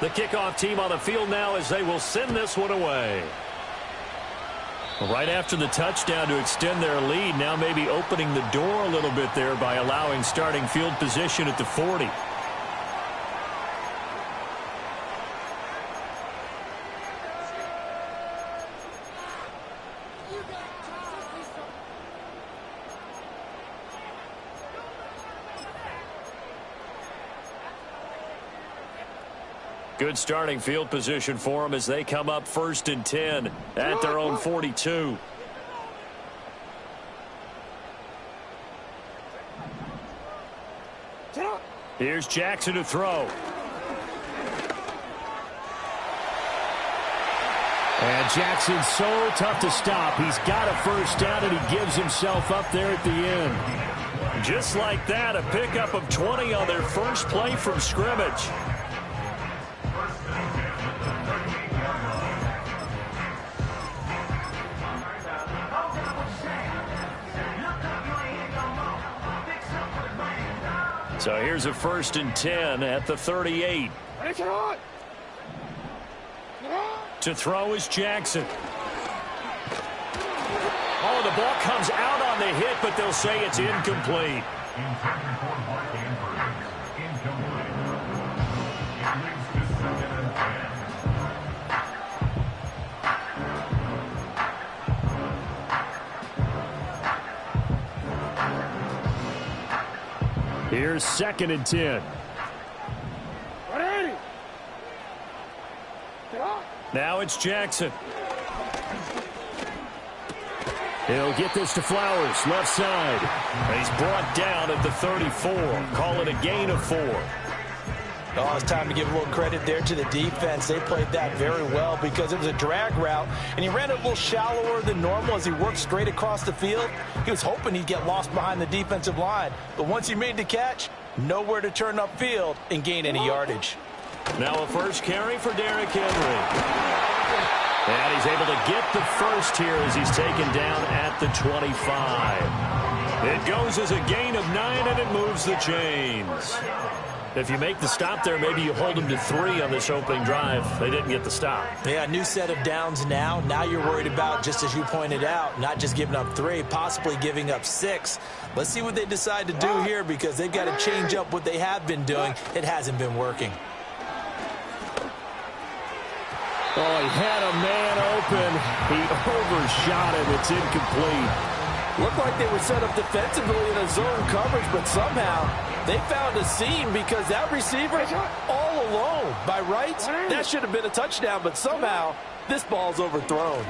The kickoff team on the field now as they will send this one away. Right after the touchdown to extend their lead, now maybe opening the door a little bit there by allowing starting field position at the 40. Good starting field position for them as they come up 1st and 10 at their own 42. Here's Jackson to throw. And Jackson's so tough to stop. He's got a first down, and he gives himself up there at the end. Just like that, a pickup of 20 on their first play from scrimmage. So here's a 1st and 10 at the 38. To throw is Jackson. Oh, the ball comes out on the hit, but they'll say it's incomplete. Here's 2nd and 10. Now it's Jackson. He'll get this to Flowers, left side. He's brought down at the 34. Call it a gain of 4. Oh, it's time to give a little credit there to the defense. They played that very well because it was a drag route, and he ran it a little shallower than normal as he worked straight across the field. He was hoping he'd get lost behind the defensive line, but once he made the catch, nowhere to turn upfield and gain any yardage. Now a first carry for Derrick Henry. And he's able to get the first here as he's taken down at the 25. It goes as a gain of 9, and it moves the chains. If you make the stop there, maybe you hold them to 3 on this opening drive. They didn't get the stop. Yeah, new set of downs now. Now you're worried about, just as you pointed out, not just giving up 3, possibly giving up 6. Let's see what they decide to do here because they've got to change up what they have been doing. It hasn't been working. Oh, he had a man open. He overshot it. It's incomplete. Looked like they were set up defensively in a zone coverage, but somehow they found a seam because that receiver all alone. By rights, that should have been a touchdown, but somehow this ball's overthrown.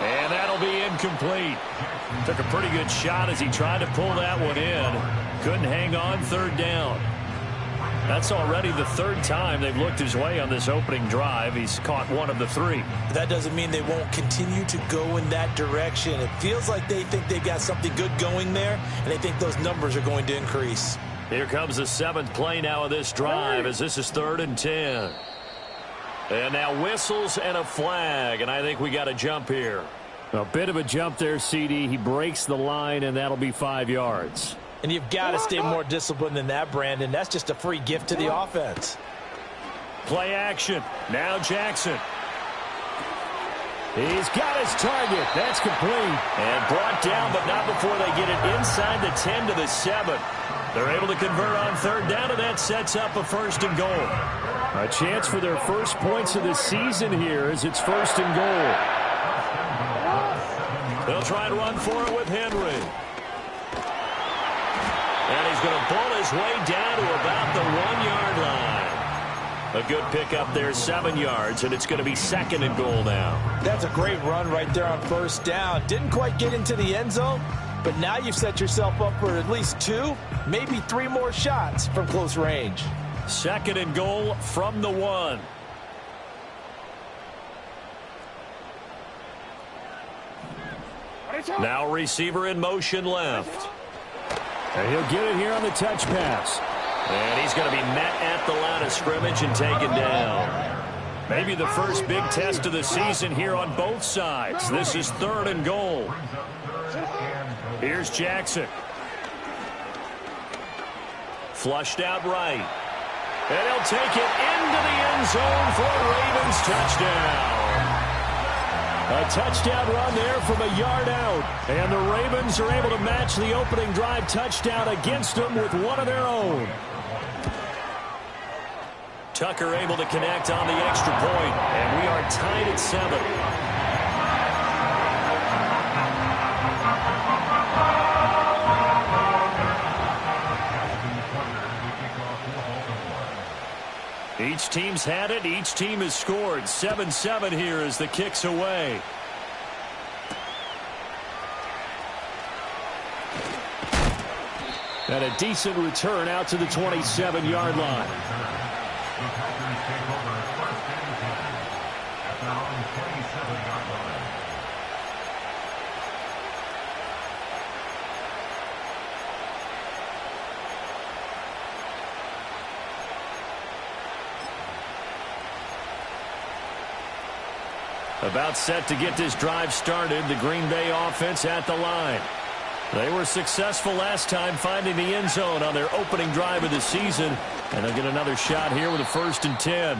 And that'll be incomplete. Took a pretty good shot as he tried to pull that one in. Couldn't hang on 3rd down. That's already the 3rd time they've looked his way on this opening drive. He's caught 1 of the 3. That doesn't mean they won't continue to go in that direction. It feels like they think they got something good going there, and they think those numbers are going to increase. Here comes the 7th play now of this drive as this is 3rd and 10. And now whistles and a flag, and I think we got a jump here. A bit of a jump there, CD. He breaks the line, and that'll be 5 yards. And you've got to stay more disciplined than that, Brandon. That's just a free gift to the offense. Play action. Now Jackson. He's got his target. That's complete. And brought down, but not before they get it inside the 10 to the 7. They're able to convert on 3rd down, and that sets up a 1st and goal. A chance for their first points of the season here as it's 1st and goal. They'll try and run for it with Henry. And he's going to pull his way down to about the 1-yard line. A good pickup there, 7 yards, and it's going to be 2nd and goal now. That's a great run right there on 1st down. Didn't quite get into the end zone, but now you've set yourself up for at least 2, maybe 3 more shots from close range. 2nd and goal from the 1. Now receiver in motion left. And he'll get it here on the touch pass. And he's going to be met at the line of scrimmage and taken down. Maybe the first big test of the season here on both sides. This is 3rd and goal. Here's Jackson. Flushed out right. And he'll take it into the end zone for a Ravens touchdown. A touchdown run there from a yard out. And the Ravens are able to match the opening drive touchdown against them with one of their own. Tucker able to connect on the extra point, and we are tied at 7. Each team's had it. Each team has scored. 7-7 here as the kick's away. And a decent return out to the 27-yard line. About set to get this drive started, the Green Bay offense at the line. They were successful last time finding the end zone on their opening drive of the season, and they'll get another shot here with a 1st and 10.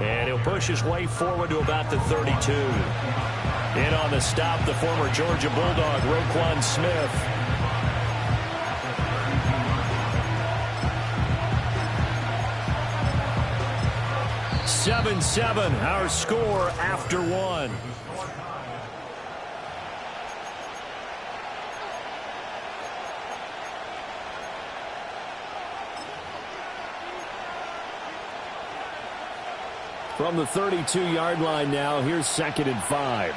And he'll push his way forward to about the 32. In on the stop, the former Georgia Bulldog, Roquan Smith. Seven, our score after 1. From the 32-yard line now, here's 2nd and 5.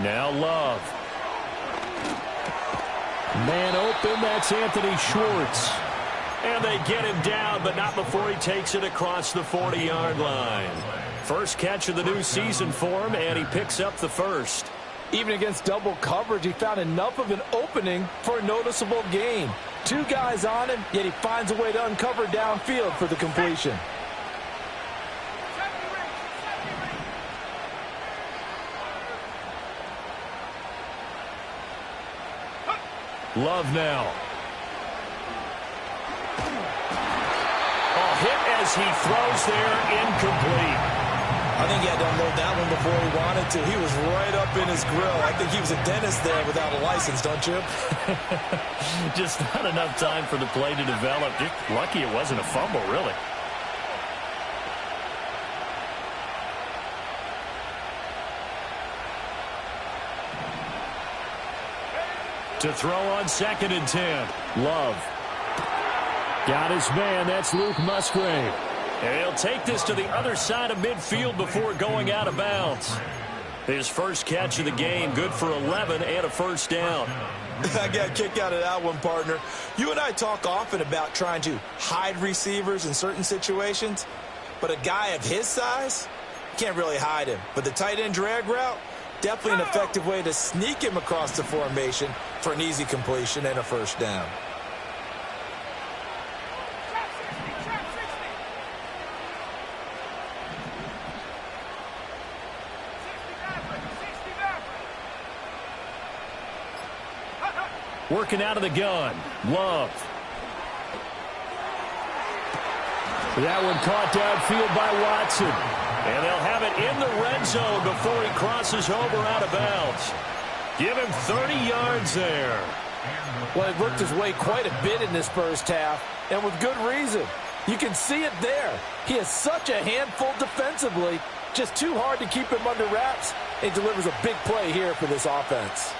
Now Love. Man open, that's Anthony Schwartz. And they get him down, but not before he takes it across the 40-yard line. First catch of the new season for him, and he picks up the first. Even against double coverage, he found enough of an opening for a noticeable gain. 2 guys on him, yet he finds a way to uncover downfield for the completion. Love now. Hit as he throws there, incomplete. I think he had to unload that one before he wanted to. He was right up in his grill. I think he was a dentist there without a license, don't you? Just not enough time for the play to develop. Just lucky it wasn't a fumble, really. To throw on 2nd and 10. Love. Got his man. That's Luke Musgrave. And he'll take this to the other side of midfield before going out of bounds. His first catch of the game, good for 11 and a 1st down. I got a kick out of that one, partner. You and I talk often about trying to hide receivers in certain situations, but a guy of his size, can't really hide him. But the tight end drag route, definitely an effective way to sneak him across the formation for an easy completion and a 1st down. Working out of the gun. Love. That one caught downfield by Watson. And they'll have it in the red zone before he crosses over out of bounds. Give him 30 yards there. Well, he worked his way quite a bit in this first half, and with good reason. You can see it there. He is such a handful defensively. Just too hard to keep him under wraps. He delivers a big play here for this offense.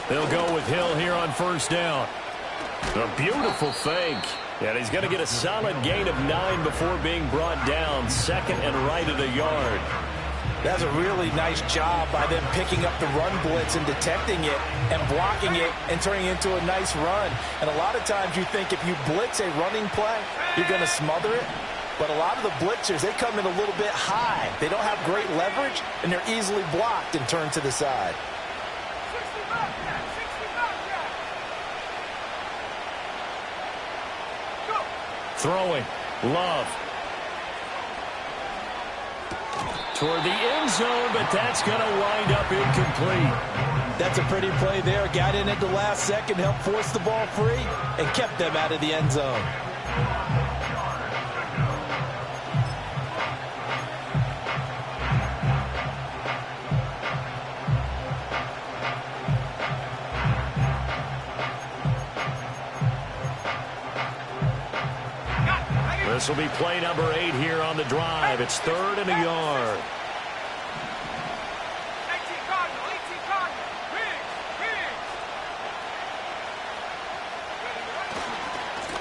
They'll go with Hill here on 1st down. A beautiful fake. And he's going to get a solid gain of 9 before being brought down. 2nd and right at a yard. That's a really nice job by them picking up the run blitz and detecting it and blocking it and turning it into a nice run. And a lot of times you think if you blitz a running play, you're going to smother it. But a lot of the blitzers, they come in a little bit high. They don't have great leverage, and they're easily blocked and turned to the side. Throwing. Love. Toward the end zone, but that's going to wind up incomplete. That's a pretty play there. Got in at the last second, helped force the ball free, and kept them out of the end zone. This will be play number 8 here on the drive. It's 3rd and a yard.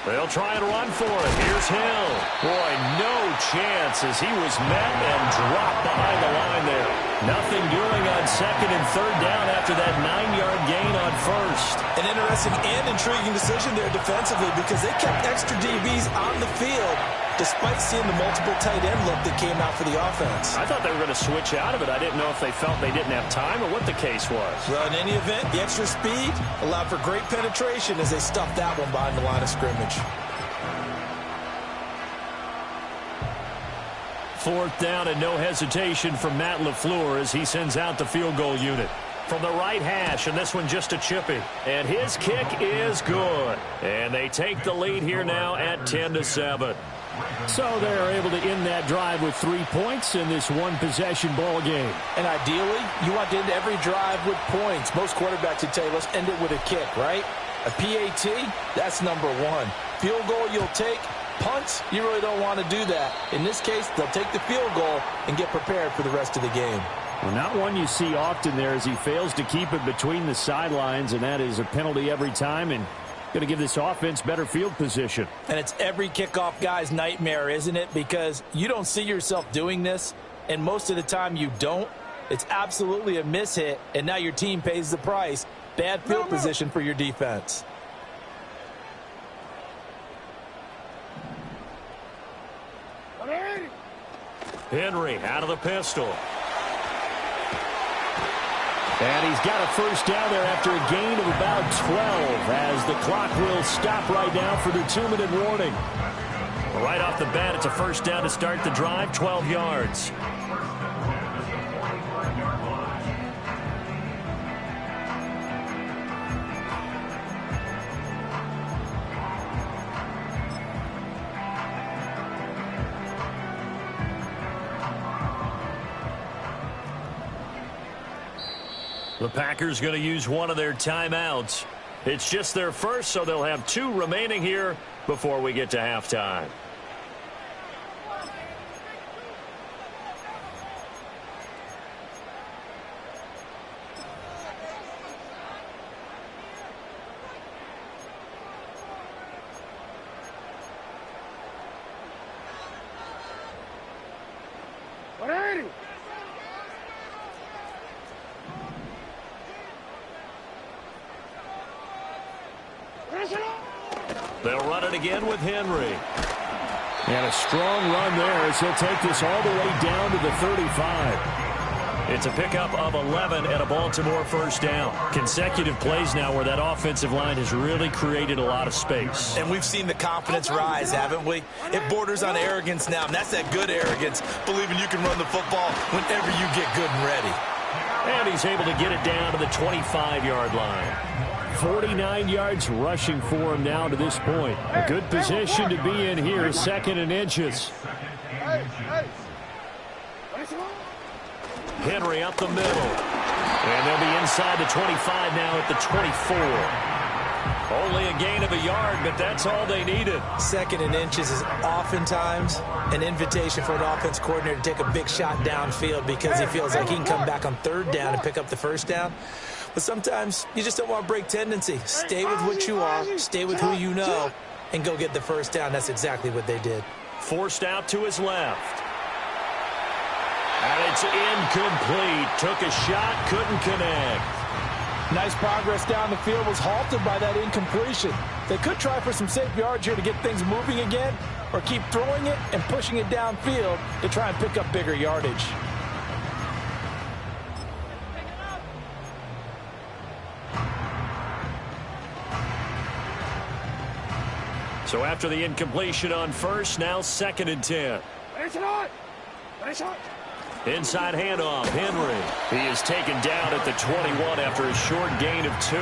They'll try and run for it. Here's Hill. Boy, no chance as he was met and dropped behind the line there. Nothing doing on 2nd and 3rd down after that 9-yard gain on 1st. An interesting and intriguing decision there defensively because they kept extra DBs on the field despite seeing the multiple tight end look that came out for the offense. I thought they were going to switch out of it. I didn't know if they felt they didn't have time or what the case was. Well, in any event, the extra speed allowed for great penetration as they stuffed that one behind the line of scrimmage. 4th down and no hesitation from Matt LaFleur as he sends out the field goal unit. From the right hash, and this one just a chippy. And his kick is good. And they take the lead here now at 10-7. So they're able to end that drive with 3 points in this one-possession ball game. And ideally, you want to end every drive with points. Most quarterbacks would tell you, let's end it with a kick, right? A PAT, that's number 1. Field goal you'll take. Punts, you really don't want to do that. In this case, they'll take the field goal and get prepared for the rest of the game. Well, not one you see often there as he fails to keep it between the sidelines, and that is a penalty every time and going to give this offense better field position. And it's every kickoff guy's nightmare, isn't it? Because you don't see yourself doing this, and most of the time you don't. It's absolutely a mishit, and now your team pays the price. Bad field position for your defense. Henry out of the pistol. And he's got a first down there after a gain of about 12 as the clock will stop right now for the 2-minute warning. Right off the bat, it's a first down to start the drive, 12 yards. The Packers going to use one of their timeouts. It's just their first, so they'll have 2 remaining here before we get to halftime. They'll run it again with Henry. And a strong run there as he'll take this all the way down to the 35. It's a pickup of 11 and a Baltimore first down. Consecutive plays now where that offensive line has really created a lot of space. And we've seen the confidence rise, haven't we? It borders on arrogance now, and that's that good arrogance, believing you can run the football whenever you get good and ready. And he's able to get it down to the 25-yard line. 49 yards rushing for him now to this point. A good position to be in here, 2nd and inches. Henry up the middle. And they'll be inside the 25 now at the 24. Only a gain of a yard, but that's all they needed. 2nd and inches is oftentimes an invitation for an offense coordinator to take a big shot downfield because he feels like he can come back on 3rd down and pick up the first down. But sometimes you just don't want to break tendency. Stay with what you are, stay with who you know, and go get the first down. That's exactly what they did. Forced out to his left. And it's incomplete. Took a shot, couldn't connect. Nice progress down the field, was halted by that incompletion. They could try for some safe yards here to get things moving again, or keep throwing it and pushing it downfield to try and pick up bigger yardage. So after the incompletion on first, now 2nd and 10. Inside handoff, Henry. He is taken down at the 21 after a short gain of 2.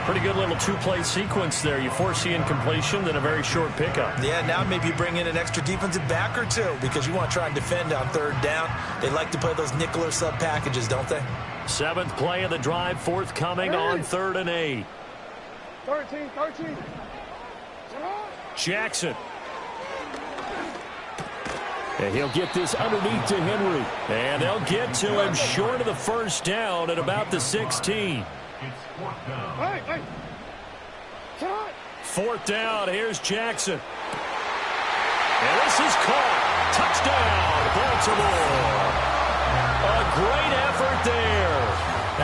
Pretty good little two-play sequence there. You force the incompletion, then a very short pickup. Yeah, now maybe you bring in an extra defensive back or two because you want to try and defend on 3rd down. They like to play those nickel or sub packages, don't they? 7th play of the drive, forthcoming on 3rd and 8. 13. Jackson. And he'll get this underneath to Henry. And they'll get to him short of the 1st down at about the 16. 4th down, here's Jackson. And this is caught. Touchdown, Baltimore. A great effort there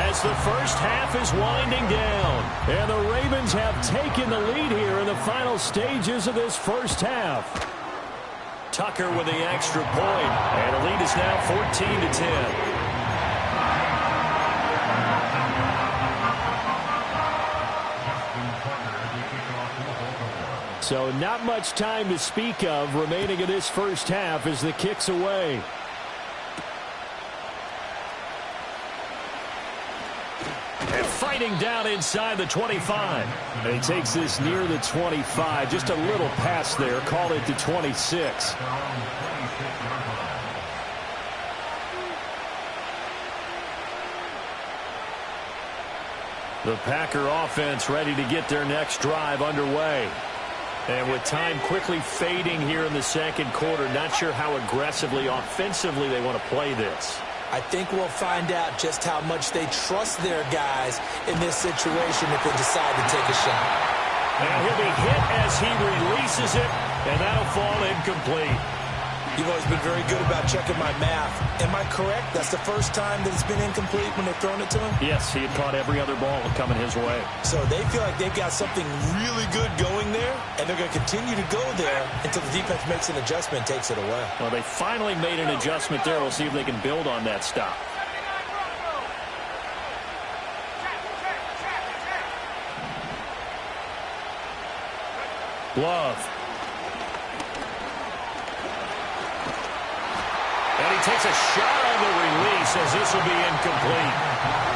as the first half is winding down. And the Ravens have taken the lead here in the final stages of this first half. Tucker with the extra point. And the lead is now 14-10. So not much time to speak of remaining in this first half as the kick's away. And fighting down inside the 25. And he takes this near the 25. Just a little pass there. Called it the 26. The Packer offense ready to get their next drive underway. And with time quickly fading here in the 2nd quarter, not sure how aggressively, offensively they want to play this. I think we'll find out just how much they trust their guys in this situation if they decide to take a shot. And he'll be hit as he releases it, and that'll fall incomplete. You've always been very good about checking my math. Am I correct? That's the first time that it's been incomplete when they've thrown it to him? Yes, he had caught every other ball coming his way. So they feel like they've got something really good going there, and they're going to continue to go there until the defense makes an adjustment and takes it away. Well, they finally made an adjustment there. We'll see if they can build on that stop. Love. And he takes a shot on the release as this will be incomplete.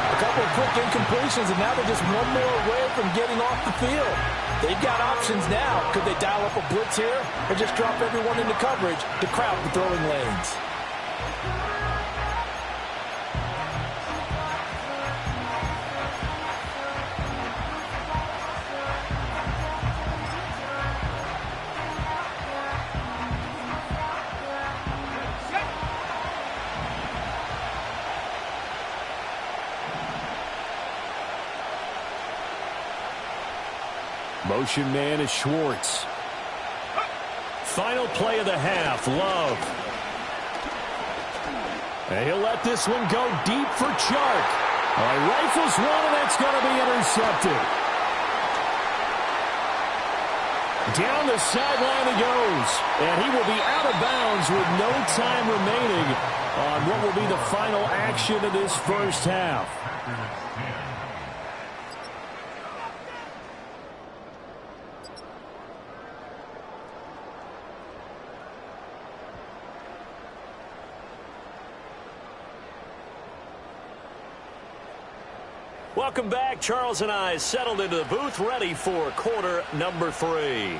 A couple of quick incompletions, and now they're just one more away from getting off the field. They've got options now. Could they dial up a blitz here or just drop everyone into coverage to crowd the throwing lanes? Motion man is Schwartz. Final play of the half, Love. And he'll let this one go deep for Chark. Rifles one, and that's going to be intercepted. Down the sideline he goes. And he will be out of bounds with no time remaining on what will be the final action of this first half. Welcome back. Charles and I settled into the booth, ready for quarter number 3.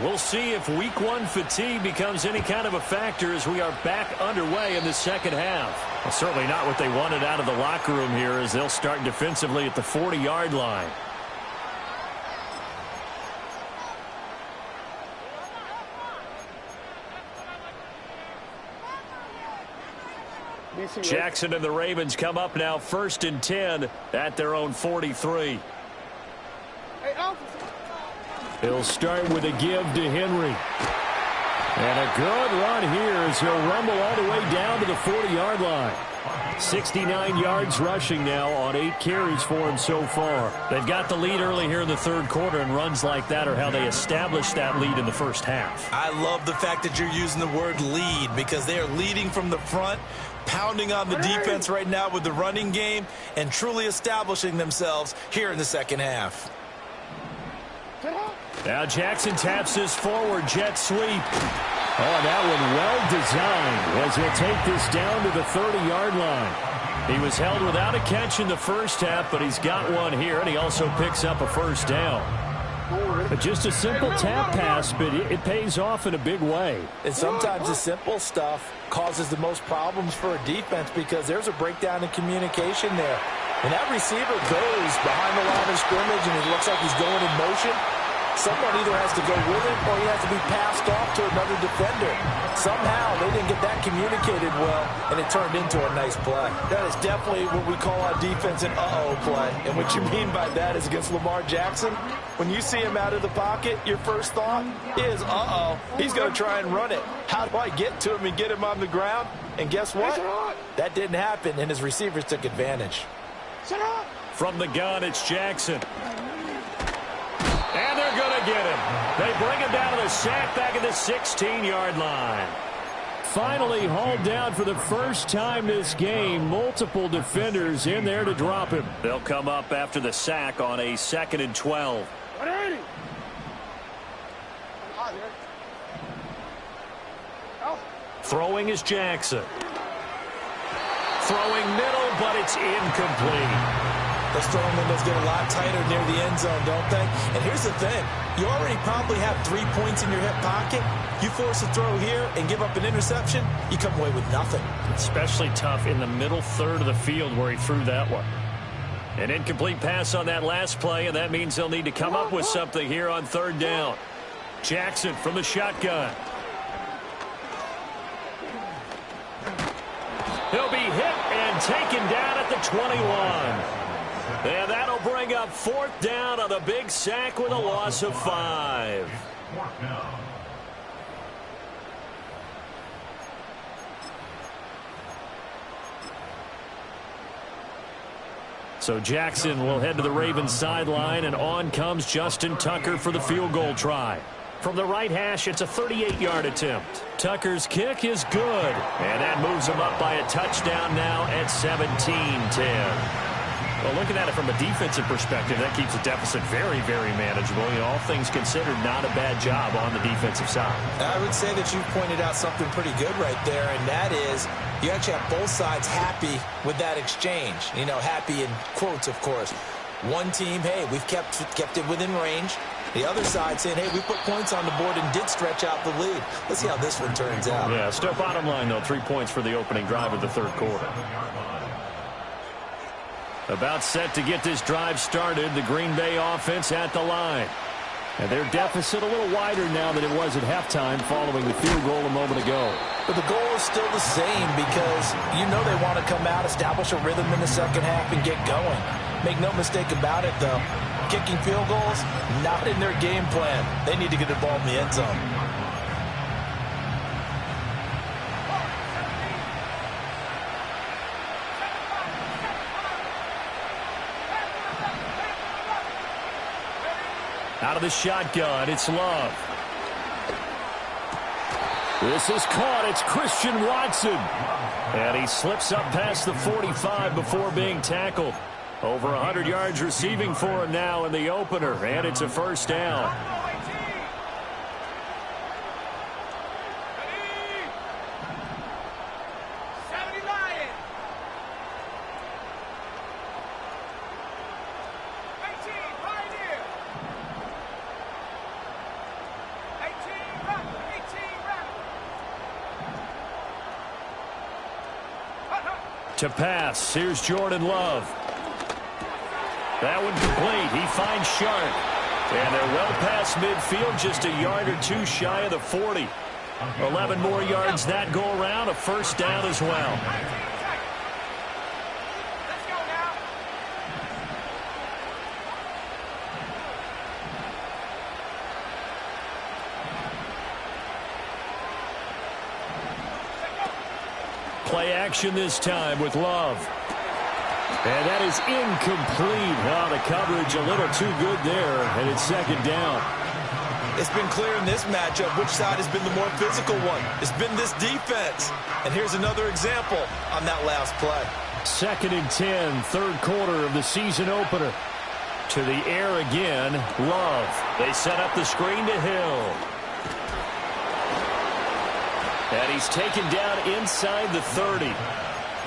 We'll see if week 1 fatigue becomes any kind of a factor as we are back underway in the second half. Well, certainly not what they wanted out of the locker room here as they'll start defensively at the 40-yard line. Jackson and the Ravens come up now 1st and 10 at their own 43. He'll start with a give to Henry. And a good run here as he'll rumble all the way down to the 40-yard line. 69 yards rushing now on 8 carries for him so far. They've got the lead early here in the third quarter, and runs like that are how they established that lead in the first half. I love the fact that you're using the word lead because they are leading from the front, pounding on the defense right now with the running game, and truly establishing themselves here in the second half. Now Jackson taps his forward jet sweep. Oh, that one well designed as he'll take this down to the 30-yard line. He was held without a catch in the first half, but he's got one here, and he also picks up a first down. But just a simple tap pass, but it pays off in a big way. And sometimes the simple stuff causes the most problems for a defense because there's a breakdown in communication there. And that receiver goes behind the line of scrimmage, and it looks like he's going in motion. Someone either has to go with him or he has to be passed off to another defender. Somehow they didn't get that communicated well, and it turned into a nice play. That is definitely what we call on defense an uh-oh play. And what you mean by that is against Lamar Jackson, when you see him out of the pocket, your first thought is, uh-oh, he's going to try and run it. How do I get to him and get him on the ground? And guess what? That didn't happen, and his receivers took advantage. From the gun, it's Jackson. And they're going to get him. They bring him down to the sack back at the 16-yard line. Finally hauled down for the first time this game. Multiple defenders in there to drop him. They'll come up after the sack on a 2nd and 12. 180. Throwing is Jackson. Throwing middle, but it's incomplete. Those throwing windows get a lot tighter near the end zone, don't they? And here's the thing. You already probably have 3 points in your hip pocket. You force a throw here and give up an interception, you come away with nothing. Especially tough in the middle third of the field where he threw that one. An incomplete pass on that last play, and that means they'll need to come up with something here on 3rd down. Jackson from the shotgun. He'll be hit and taken down at the 21. And that'll bring up 4th down on the big sack with a loss of 5. So Jackson will head to the Ravens sideline, and on comes Justin Tucker for the field goal try. From the right hash, it's a 38-yard attempt. Tucker's kick is good, and that moves him up by a touchdown now at 17-10. Well, looking at it from a defensive perspective, that keeps the deficit very, very manageable. You know, all things considered, not a bad job on the defensive side. I would say that you pointed out something pretty good right there, and that is you actually have both sides happy with that exchange. You know, happy in quotes, of course. One team, hey, we've kept it within range. The other side saying, hey, we put points on the board and did stretch out the lead. Let's see how this one turns out. Yeah, still bottom line, though, 3 points for the opening drive of the third quarter. About set to get this drive started, the Green Bay offense at the line. And their deficit a little wider now than it was at halftime following the field goal a moment ago. But the goal is still the same because you know they want to come out, establish a rhythm in the second half, and get going. Make no mistake about it, though. Kicking field goals, not in their game plan. They need to get involved in the end zone. Out of the shotgun, it's Love. This is caught. It's Christian Watson. And he slips up past the 45 before being tackled. Over 100 yards receiving for him now in the opener, and it's a first down. To pass, here's Jordan Love. That one complete. He finds Sharp. And they're well past midfield, just a yard or two shy of the 40. 11 more yards that go around, a first down as well. Play action this time with Love. And that is incomplete. Oh, the coverage a little too good there, and it's second down. It's been clear in this matchup which side has been the more physical one. It's been this defense. And here's another example on that last play. 2nd and 10, third quarter of the season opener. To the air again, Love. They set up the screen to Hill. And he's taken down inside the 30.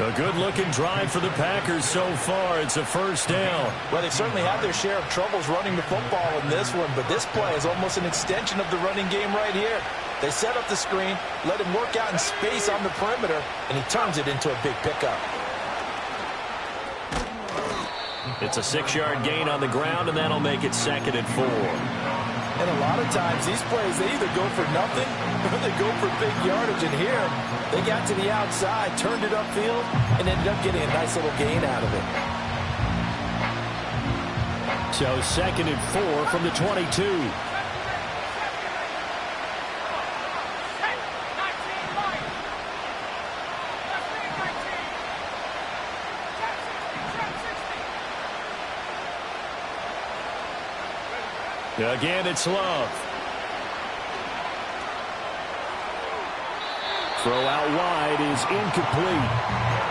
A good-looking drive for the Packers so far. It's a first down. Well, they've certainly had their share of troubles running the football in this one, but this play is almost an extension of the running game right here. They set up the screen, let him work out in space on the perimeter, and he turns it into a big pickup. It's a 6-yard gain on the ground, and that'll make it 2nd and 4. And a lot of times, these plays, they either go for nothing or they go for big yardage. And here, they got to the outside, turned it upfield, and ended up getting a nice little gain out of it. So 2nd and 4 from the 22. Again, it's Love. Throw out wide is incomplete.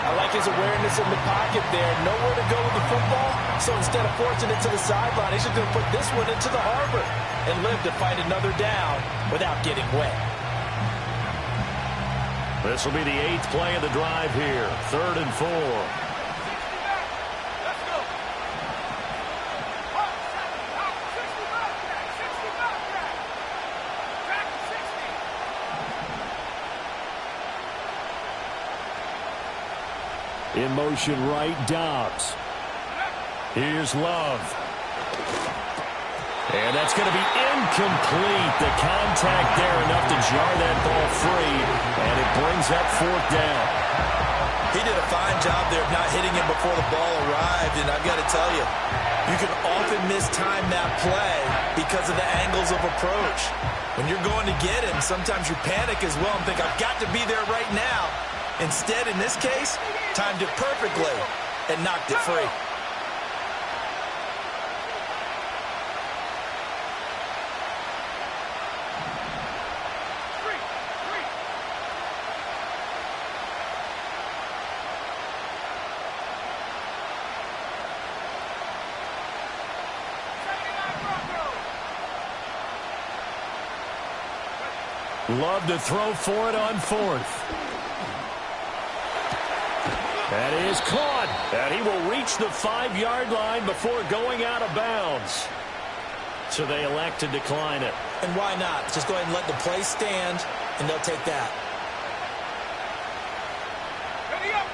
I like his awareness in the pocket there. Nowhere to go with the football, so instead of forcing it to the sideline, he's just going to put this one into the harbor and live to fight another down without getting wet. This will be the 8th play of the drive here. 3rd and 4. In motion right, Nobs. Here's Love. And that's going to be incomplete. The contact there enough to jar that ball free, and it brings up 4th down. He did a fine job there of not hitting him before the ball arrived, and I've got to tell you, you can often mistime that play because of the angles of approach. When you're going to get him, sometimes you panic as well and think, I've got to be there right now. Instead, in this case, timed it perfectly and knocked it free. Love to throw for it on 4th. That is caught. And he will reach the 5-yard line before going out of bounds. So they elect to decline it. And why not? Just go ahead and let the play stand, and they'll take that. Ready up.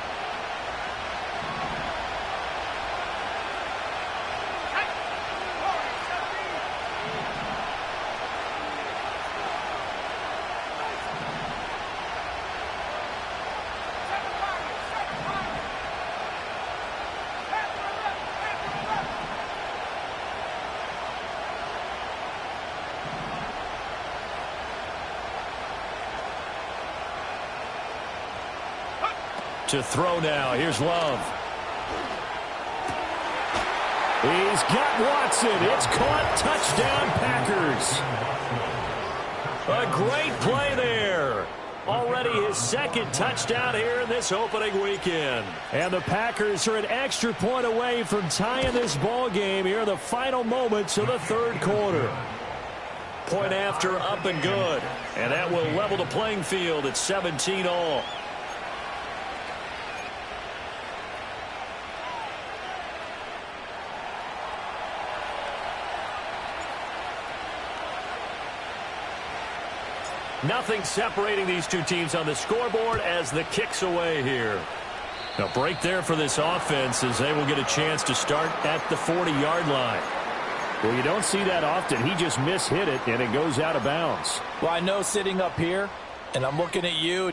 To throw now. Here's Love. He's got Watson. It's caught. Touchdown, Packers. A great play there. Already his 2nd touchdown here in this opening weekend. And the Packers are an extra point away from tying this ball game here in the final moments of the 3rd quarter. Point after, up and good. And that will level the playing field at 17 all. Nothing separating these two teams on the scoreboard as the kick's away here. A break there for this offense as they will get a chance to start at the 40-yard line. Well, you don't see that often. He just mishit it, and it goes out of bounds. Well, I know sitting up here, and I'm looking at you.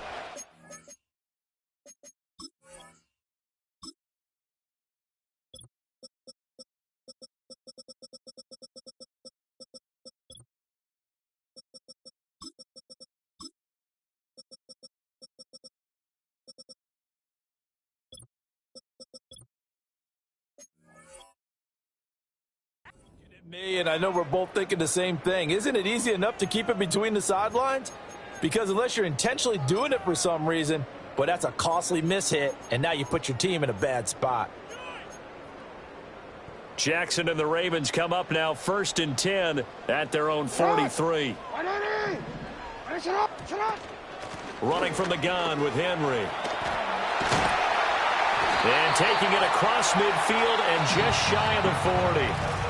Me, and I know we're both thinking the same thing. Isn't it easy enough to keep it between the sidelines? Because unless you're intentionally doing it for some reason, but that's a costly mishit, and now you put your team in a bad spot. Jackson and the Ravens come up now 1st and 10 at their own 43. Running from the gun with Henry. And taking it across midfield and just shy of the 40.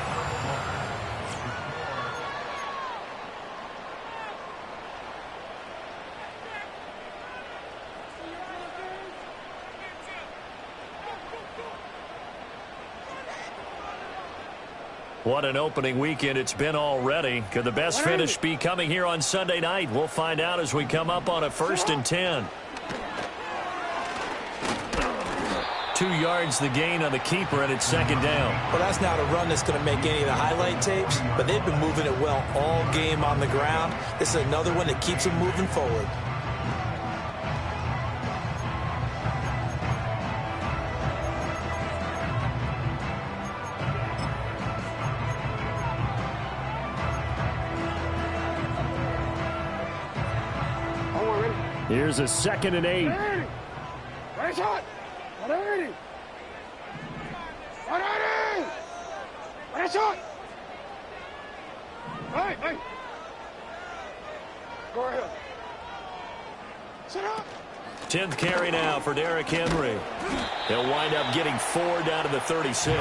What an opening weekend it's been already. Could the best finish be coming here on Sunday night? We'll find out as we come up on a 1st and 10. 2 yards the gain on the keeper, and it's 2nd down. Well, that's not a run that's going to make any of the highlight tapes, but they've been moving it well all game on the ground. This is another one that keeps them moving forward. Here's a 2nd and 8. Right shot. 180. 180. Right shot. Hey. Go ahead. Sit up. 10th carry now for Derrick Henry. He'll wind up getting 4 down to the 36.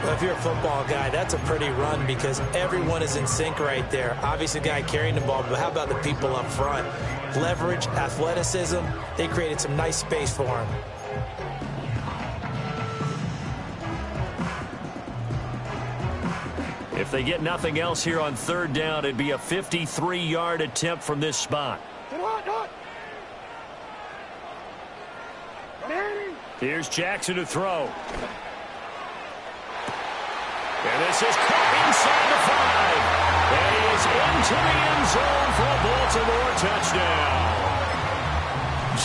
Well, if you're a football guy, that's a pretty run because everyone is in sync right there. Obviously, the guy carrying the ball, but how about the people up front? Leverage, athleticism, they created some nice space for him. If they get nothing else here on 3rd down, it'd be a 53-yard attempt from this spot. Here's Jackson to throw. And this is caught inside the 5. And he is into the end zone for a Baltimore touchdown.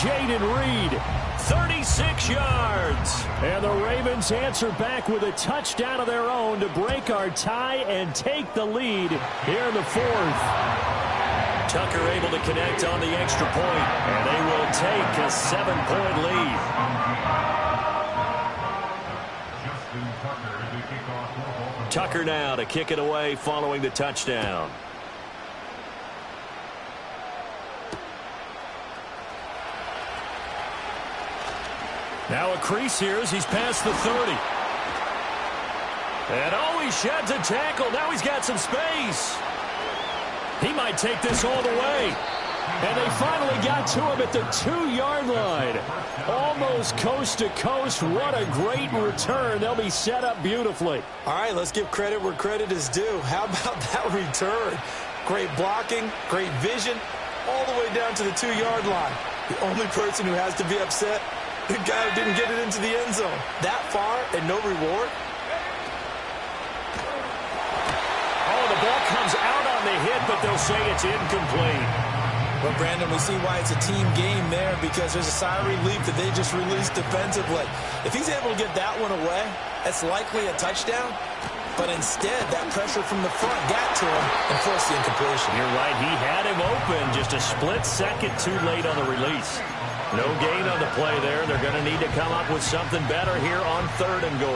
Jaden Reed, 36 yards. And the Ravens answer back with a touchdown of their own to break our tie and take the lead here in the 4th. Tucker able to connect on the extra point, and they will take a 7-point lead. Tucker now to kick it away following the touchdown. Now a crease here as he's past the 30. And he sheds a tackle. Now he's got some space. He might take this all the way. And they finally got to him at the 2-yard line. Almost coast to coast. What a great return. They'll be set up beautifully. All right, let's give credit where credit is due. How about that return? Great blocking, great vision, all the way down to the 2-yard line. The only person who has to be upset, the guy who didn't get it into the end zone. That far and no reward. Oh, the ball comes out on the hit, but they'll say it's incomplete. Well, Brandon, we see why it's a team game there because there's a sigh of relief that they just released defensively. If he's able to get that one away, that's likely a touchdown. But instead, that pressure from the front got to him and forced the incompletion. You're right. He had him open just a split second too late on the release. No gain on the play there. They're going to need to come up with something better here on 3rd and goal.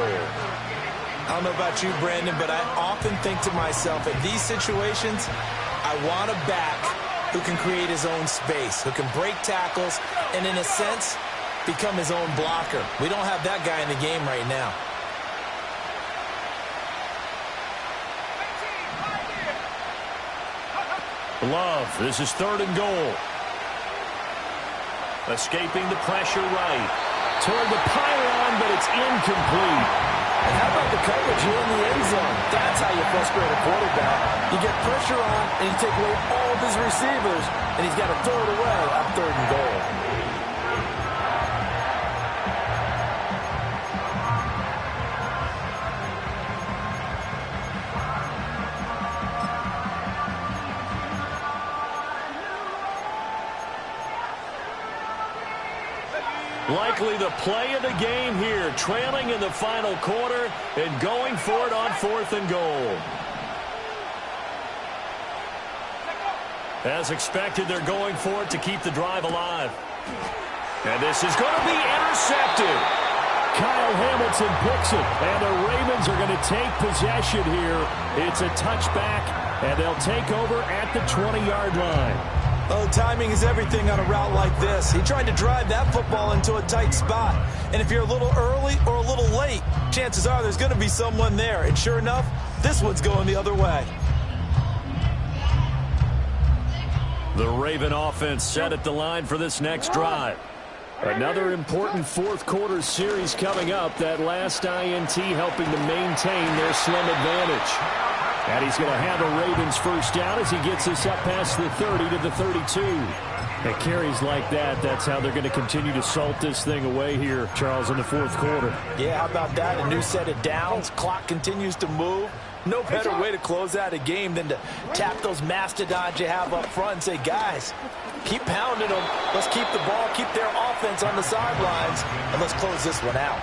I don't know about you, Brandon, but I often think to myself, in these situations, I want a back who can create his own space, who can break tackles, and in a sense, become his own blocker. We don't have that guy in the game right now. Love, this is 3rd and goal. Escaping the pressure right. Toward the pylon, but it's incomplete. And how about the coverage here in the end zone? That's how you frustrate a quarterback. You get pressure on, and you take away all of his receivers, and he's got to throw it away on 3rd and goal. Likely the play of the game here, trailing in the final quarter and going for it on 4th and goal. As expected, they're going for it to keep the drive alive. And this is going to be intercepted. Kyle Hamilton picks it, and the Ravens are going to take possession here. It's a touchback, and they'll take over at the 20-yard line. Oh, timing is everything on a route like this. He tried to drive that football into a tight spot. And if you're a little early or a little late, chances are there's going to be someone there. And sure enough, this one's going the other way. The Raven offense set at the line for this next drive. Another important fourth quarter series coming up. That last INT helping to maintain their slim advantage. And he's going to have a Ravens first down as he gets us up past the 30 to the 32. At carries like that, that's how they're going to continue to salt this thing away here, Charles, in the fourth quarter. Yeah, how about that? A new set of downs. Clock continues to move. No better way to close out a game than to tap those mastodons you have up front and say, guys, keep pounding them. Let's keep the ball, keep their offense on the sidelines, and let's close this one out.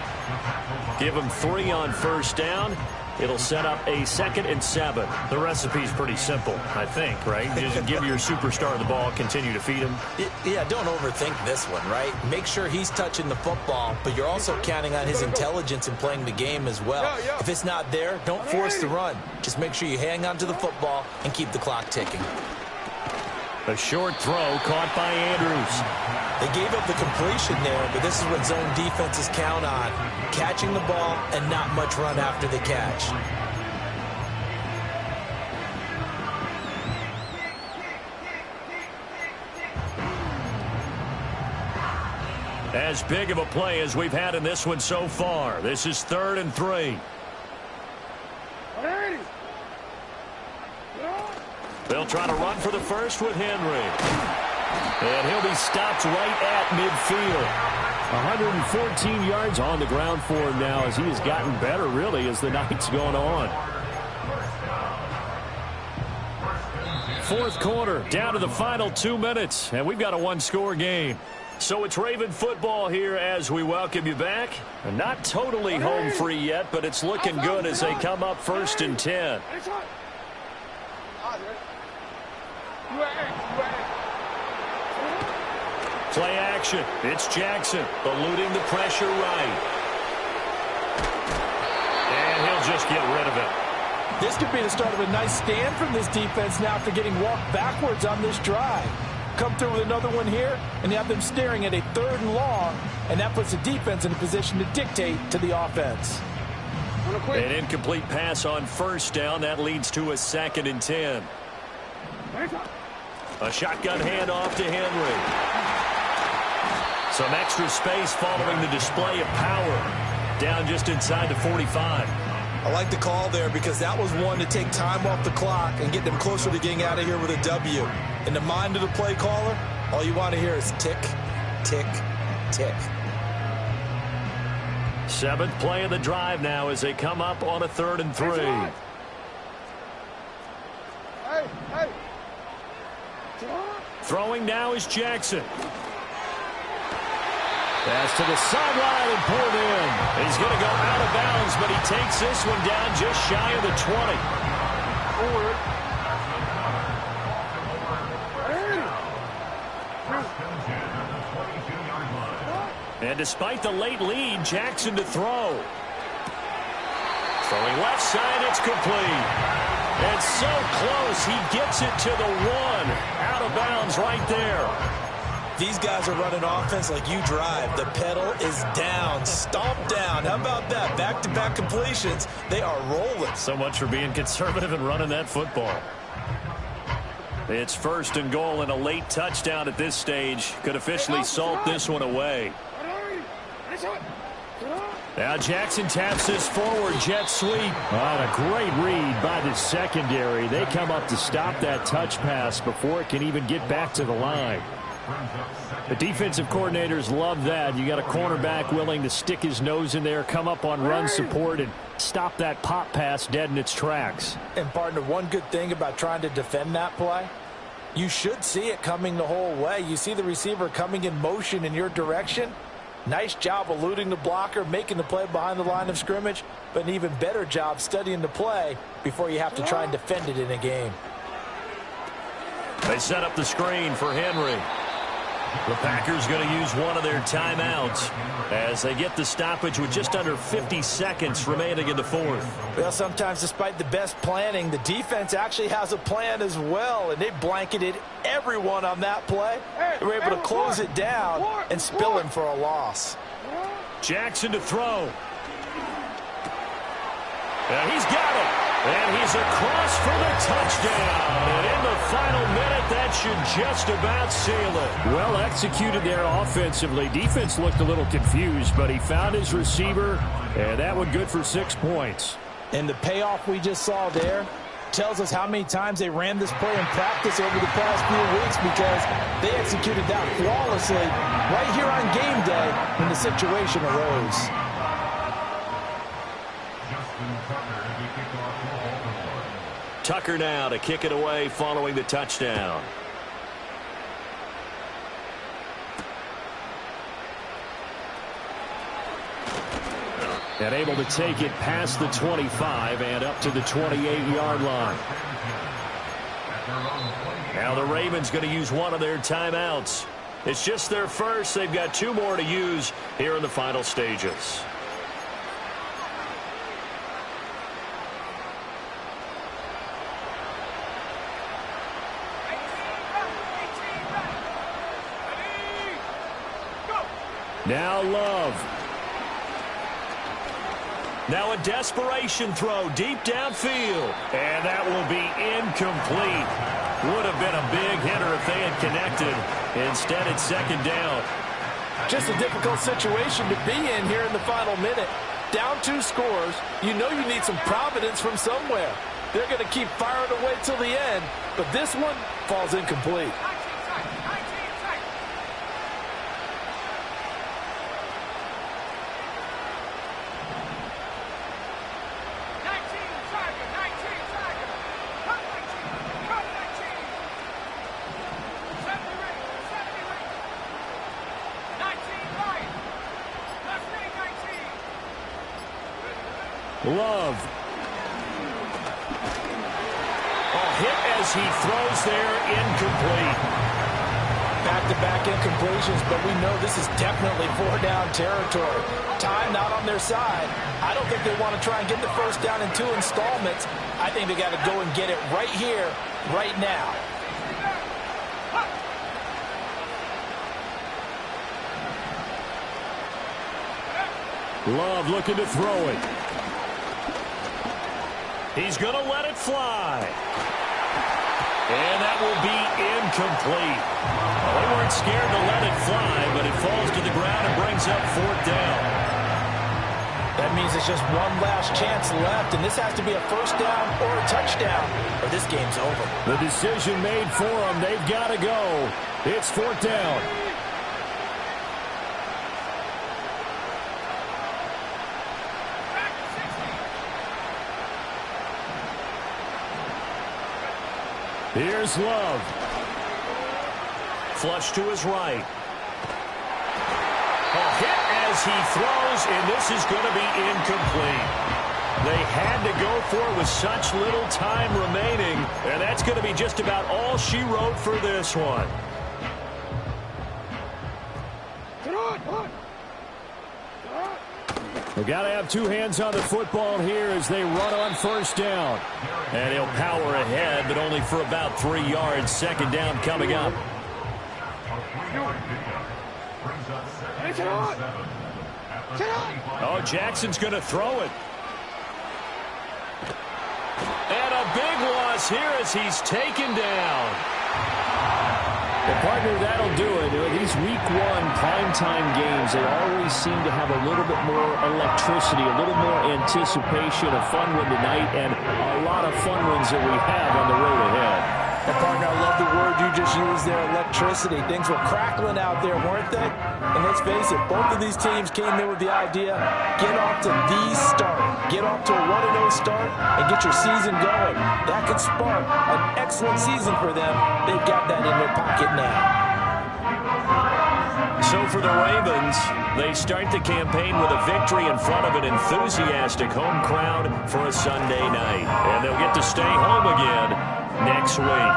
Give them 3 on first down. It'll set up a 2nd and 7. The recipe's pretty simple, I think, right? Just give your superstar the ball, continue to feed him. Yeah, don't overthink this one, right? Make sure he's touching the football, but you're also counting on his intelligence in playing the game as well. If it's not there, don't force the run. Just make sure you hang on to the football and keep the clock ticking. A short throw caught by Andrews. They gave up the completion there, but this is what zone defenses count on. Catching the ball and not much run after the catch. As big of a play as we've had in this one so far. This is 3rd and 3. They'll try to run for the first with Henry. And he'll be stopped right at midfield. 114 yards on the ground for him now as he has gotten better, really, as the night's gone on. Fourth quarter, down to the final 2 minutes, and we've got a one-score game. So it's Raven football here as we welcome you back. Not totally home free yet, but it's looking good as they come up 1st and 10. Play action. It's Jackson eluding the pressure right. And he'll just get rid of it. This could be the start of a nice stand from this defense now after getting walked backwards on this drive. Come through with another one here, and you have them staring at a 3rd and long, and that puts the defense in a position to dictate to the offense. An incomplete pass on first down. That leads to a 2nd and 10. A shotgun handoff to Henry. Some extra space following the display of power. Down just inside the 45. I like the call there because that was one to take time off the clock and get them closer to getting out of here with a W. In the mind of the play caller, all you want to hear is tick, tick, tick. 7th play of the drive now as they come up on a 3rd and 3. Throwing now is Jackson. Pass to the sideline and pulled in. He's going to go out of bounds, but he takes this one down just shy of the 20. And despite the late lead, Jackson to throw. Throwing left side, it's complete. And so close, he gets it to the 1. Out of bounds right there. These guys are running offense like you drive. The pedal is down, stomped down. How about that? Back-to-back completions. They are rolling. So much for being conservative and running that football. It's 1st and goal, and a late touchdown at this stage could officially salt this one away. Now Jackson taps this forward jet sweep. A great read by the secondary. They come up to stop that touch pass before it can even get back to the line. The defensive coordinators love that. You got a cornerback willing to stick his nose in there, come up on run support, and stop that pop pass dead in its tracks. And partner, one good thing about trying to defend that play, you should see it coming the whole way. You see the receiver coming in motion in your direction. Nice job eluding the blocker, making the play behind the line of scrimmage, but an even better job studying the play before you have to try and defend it in a game. They set up the screen for Henry. The Packers going to use one of their timeouts as they get the stoppage with just under 50 seconds remaining in the fourth. Well, sometimes despite the best planning, the defense actually has a plan as well, and they blanketed everyone on that play. They were able to close it down and spill him for a loss. Jackson to throw. And he's got it. And he's across for the touchdown. And in the final minute, that should just about seal it. Well executed there offensively. Defense looked a little confused, but he found his receiver, and that one good for 6 points. And the payoff we just saw there tells us how many times they ran this play in practice over the past few weeks, because they executed that flawlessly right here on game day when the situation arose. Tucker now to kick it away following the touchdown. And able to take it past the 25 and up to the 28-yard line. Now the Ravens going to use one of their timeouts. It's just their first. They've got 2 more to use here in the final stages. Now Love. Now a desperation throw deep downfield. And that will be incomplete. Would have been a big hitter if they had connected. Instead, it's second down. Just a difficult situation to be in here in the final minute. Down 2 scores. You know you need some providence from somewhere. They're going to keep firing away till the end, but this one falls incomplete. Love. Hit as he throws there, incomplete. Back-to-back incompletions, but we know this is definitely 4-down territory. Time not on their side. I don't think they want to try and get the first down in 2 installments. I think they got to go and get it right here, right now. Love looking to throw it. He's going to let it fly. And that will be incomplete. Well, they weren't scared to let it fly, but it falls to the ground and brings up 4th down. That means it's just one last chance left, and this has to be a first down or a touchdown, or this game's over. The decision made for them. They've got to go. It's 4th down. Here's Love. Flush to his right. A hit as he throws, and this is going to be incomplete. They had to go for it with such little time remaining, and that's going to be just about all she wrote for this one. They've got to have 2 hands on the football here as they run on first down. And he'll power ahead, but only for about 3 yards. Second down coming up. Oh, Jackson's going to throw it. And a big loss here as he's taken down. Well, partner, that'll do it. These week 1 primetime games, they always seem to have a little bit more electricity, a little more anticipation. A fun one tonight, and a lot of fun ones that we have on the road ahead. And partner, I love the word you just used there, electricity. Things were crackling out there, weren't they? And let's face it, both of these teams came in with the idea, get off to the start. Get off to a 1-0 start and get your season going. That could spark an excellent season for them. They've got that in their pocket now. So So for the Ravens, they start the campaign with a victory in front of an enthusiastic home crowd for a Sunday night. And they'll get to stay home again next week.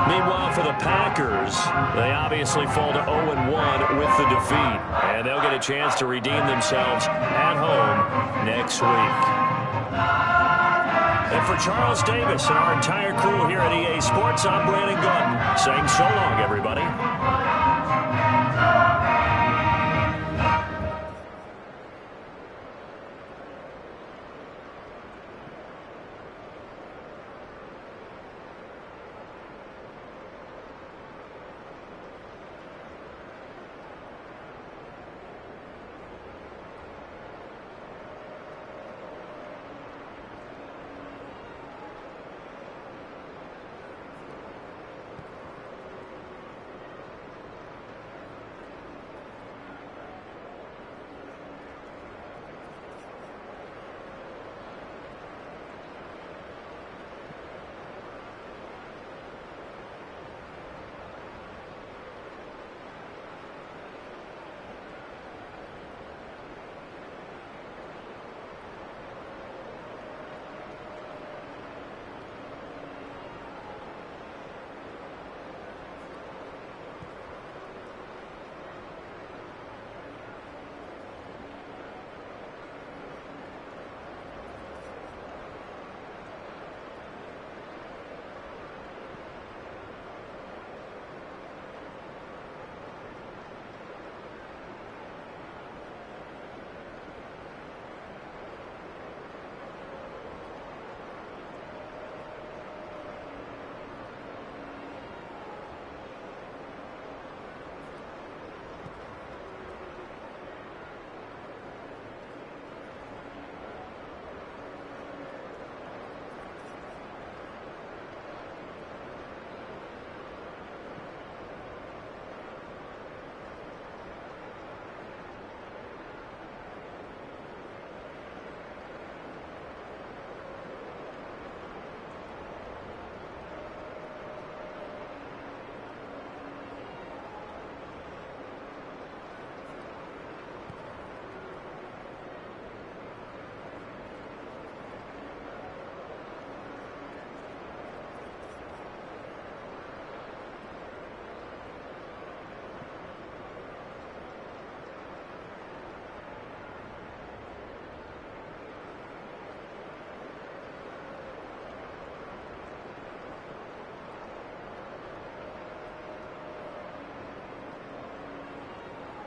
Meanwhile, for the Packers, they obviously fall to 0-1 with the defeat. And they'll get a chance to redeem themselves at home next week. And for Charles Davis and our entire crew here at EA Sports, I'm Brandon Gordon saying so long, everybody.